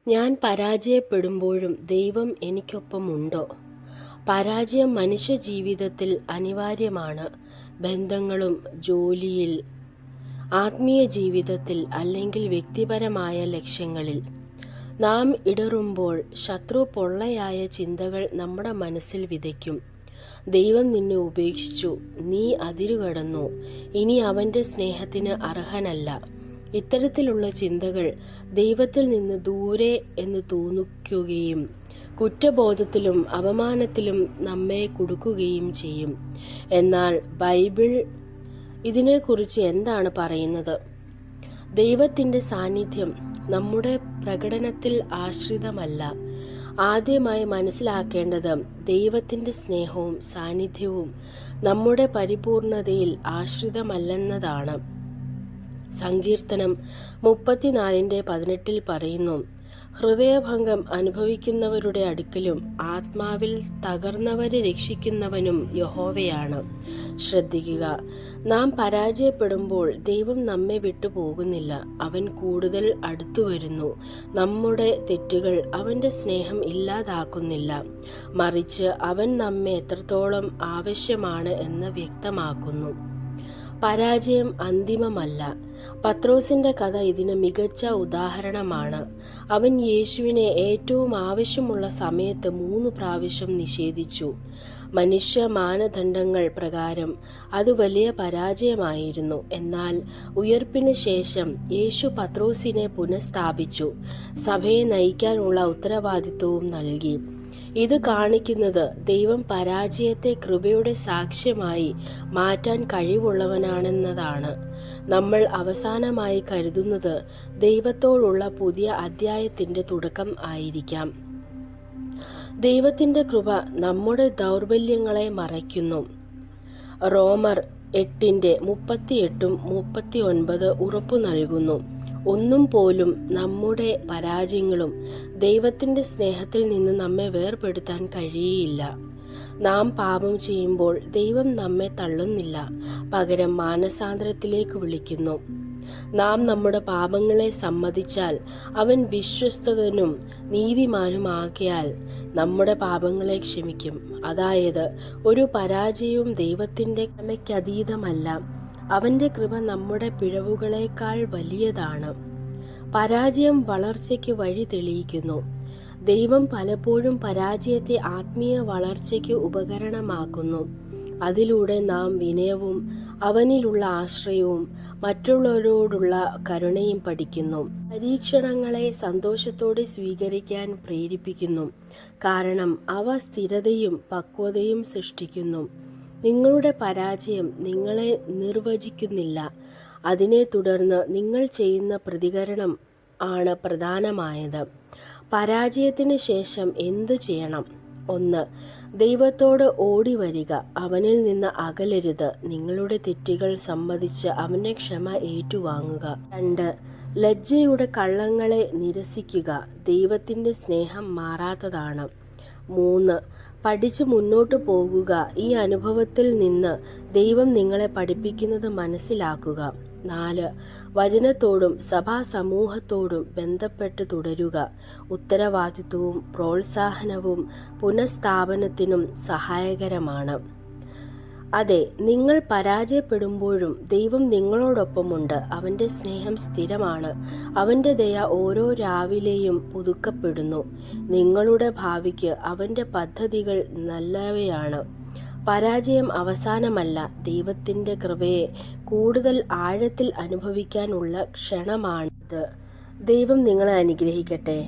ഞാൻ പരാജയപ്പെടുമ്പോഴും ദൈവം എനിക്കൊപ്പമുണ്ടോ? പരാജയം മനുഷ്യജീവിതത്തിൽ അനിവാര്യമാണ്. ബന്ധങ്ങളും, ജോലിയിൽ, ആത്മീയ ജീവിതത്തിൽ അല്ലെങ്കിൽ വ്യക്തിപരമായ ലക്ഷ്യങ്ങളിൽ. നാം ഇടറുമ്പോൾ ശത്രു പൊള്ളയായ ചിന്തകൾ നമ്മുടെ മനസ്സിൽ വിതയ്ക്കും. ദൈവം നിന്നെ ഉപേക്ഷിച്ചു, നീ അതിരുകടന്നു, ഇനി അവൻ്റെ സ്നേഹത്തിന് അർഹനല്ല. ഇത്തരത്തിലുള്ള ചിന്തകൾ ദൈവത്തിൽ നിന്ന് ദൂരെ എന്ന് തോന്നിക്കുകയും കുറ്റബോധത്തിലും അപമാനത്തിലും നമ്മെ കുടുക്കുകയും ചെയ്യും. എന്നാൽ ബൈബിൾ ഇതിനെക്കുറിച്ച് എന്താണ് പറയുന്നത്? ദൈവത്തിൻ്റെ സാന്നിധ്യം നമ്മുടെ പ്രകടനത്തിൽ ആശ്രിതമല്ല. ആദ്യമായി മനസ്സിലാക്കേണ്ടത് ദൈവത്തിൻ്റെ സ്നേഹവും സാന്നിധ്യവും നമ്മുടെ പരിപൂർണതയിൽ ആശ്രിതമല്ലെന്നതാണ്. സങ്കീർത്തനം 34:18 പറയുന്നു, ഹൃദയഭംഗം അനുഭവിക്കുന്നവരുടെ അടുക്കലും ആത്മാവിൽ തകർന്നവരെ രക്ഷിക്കുന്നവനും യഹോവയാണ്. ശ്രദ്ധിക്കുക, നാം പരാജയപ്പെടുമ്പോൾ ദൈവം നമ്മെ വിട്ടു പോകുന്നില്ല. അവൻ കൂടുതൽ അടുത്തു വരുന്നു. നമ്മുടെ തെറ്റുകൾ അവൻ്റെ സ്നേഹം ഇല്ലാതാക്കുന്നില്ല. മറിച്ച് അവൻ നമ്മെ എത്രത്തോളം ആവശ്യമാണ് എന്ന് വ്യക്തമാക്കുന്നു. പരാജയം അന്തിമമല്ല. പത്രോസിന്റെ കഥ ഇതിന് മികച്ച ഉദാഹരണമാണ്. അവൻ യേശുവിനെ ഏറ്റവും ആവശ്യമുള്ള സമയത്ത് 3 പ്രാവശ്യം നിഷേധിച്ചു. മനുഷ്യ മാനദണ്ഡങ്ങൾ പ്രകാരം അത് വലിയ പരാജയമായിരുന്നു. എന്നാൽ ഉയർപ്പിന് ശേഷം യേശു പത്രോസിനെ പുനഃസ്ഥാപിച്ചു, സഭയെ നയിക്കാനുള്ള ഉത്തരവാദിത്വവും നൽകി. ഇത് കാണിക്കുന്നത് ദൈവം പരാജയത്തെ കൃപയുടെ സാക്ഷ്യമായി മാറ്റാൻ കഴിവുള്ളവനാണെന്നതാണ്. നമ്മൾ അവസാനമായി കരുതുന്നത് ദൈവത്തോടുള്ള പുതിയ അധ്യായത്തിൻ്റെ തുടക്കം ആയിരിക്കാം. ദൈവത്തിൻ്റെ കൃപ നമ്മുടെ ദൗർബല്യങ്ങളെ മറയ്ക്കുന്നു. റോമർ 8:38-39 ഉറപ്പു നൽകുന്നു. ഒന്നും പോലും നമ്മുടെ പരാജയങ്ങളും ദൈവത്തിൻ്റെ സ്നേഹത്തിൽ നിന്ന് നമ്മെ വേർപെടുത്താൻ കഴിയില്ല. നാം പാപം ചെയ്യുമ്പോൾ ദൈവം നമ്മെ തള്ളുന്നില്ല, പകരം മാനസാന്തരത്തിലേക്ക് വിളിക്കുന്നു. നാം നമ്മുടെ പാപങ്ങളെ സമ്മതിച്ചാൽ അവൻ വിശ്വസ്തനും നീതിമാനുമാകിയാൽ നമ്മുടെ പാപങ്ങളെ ക്ഷമിക്കും. അതായത്, ഒരു പരാജയവും ദൈവത്തിൻ്റെ ക്ഷമയ്ക്കതീതമല്ല. അവൻ്റെ കൃപ നമ്മുടെ പിഴവുകളേക്കാൾ വലിയതാണ്. പരാജയം വളർച്ചയ്ക്ക് വഴി തെളിയിക്കുന്നു. ദൈവം പലപ്പോഴും പരാജയത്തെ ആത്മീയ വളർച്ചയ്ക്ക് ഉപകരണമാക്കുന്നു. അതിലൂടെ നാം വിനയവും അവനിലുള്ള ആശ്രയവും മറ്റുള്ളവരോടുള്ള കരുണയും പഠിക്കുന്നു. പരീക്ഷണങ്ങളെ സന്തോഷത്തോടെ സ്വീകരിക്കാൻ പ്രേരിപ്പിക്കുന്നു, കാരണം അവ സ്ഥിരതയും പക്വതയും സൃഷ്ടിക്കുന്നു. നിങ്ങളുടെ പരാജയം നിങ്ങളെ നിർവചിക്കുന്നില്ല. അതിനെ തുടർന്ന് നിങ്ങൾ ചെയ്യുന്ന പ്രതികരണം ആണ് പ്രധാനമായത്. പരാജയത്തിന് ശേഷം എന്തു ചെയ്യണം? 1. ദൈവത്തോട് ഓടി വരിക. അവനിൽ നിന്ന് അകലരുത്. നിങ്ങളുടെ തെറ്റുകൾ സമ്മതിച്ച് അവനെ ക്ഷമ ഏറ്റുവാങ്ങുക. 2. ലജ്ജയുടെ കള്ളങ്ങളെ നിരസിക്കുക. ദൈവത്തിൻ്റെ സ്നേഹം മാറാത്തതാണ്. 3. പഠിച്ച് മുന്നോട്ട് പോകുക. ഈ അനുഭവത്തിൽ നിന്ന് ദൈവം നിങ്ങളെ പഠിപ്പിക്കുന്നത് മനസ്സിലാക്കുക. 4. വചനത്തോടും സഭാ സമൂഹത്തോടും ബന്ധപ്പെട്ട് തുടരുക. ഉത്തരവാദിത്വവും പ്രോത്സാഹനവും പുനഃസ്ഥാപനത്തിനും സഹായകരമാണ്. അതെ, നിങ്ങൾ പരാജയപ്പെടുമ്പോഴും ദൈവം നിങ്ങളോടൊപ്പമുണ്ട്. അവൻ്റെ സ്നേഹം സ്ഥിരമാണ്. അവൻ്റെ ദയ ഓരോ രാവിലെയും പുതുക്കപ്പെടുന്നു. നിങ്ങളുടെ ഭാവിക്ക് അവൻ്റെ പദ്ധതികൾ നല്ലവയാണ്. പരാജയം അവസാനമല്ല, ദൈവത്തിൻ്റെ കൃപയെ കൂടുതൽ ആഴത്തിൽ അനുഭവിക്കാനുള്ള ക്ഷണമാണിത്. ദൈവം നിങ്ങളെ അനുഗ്രഹിക്കട്ടെ.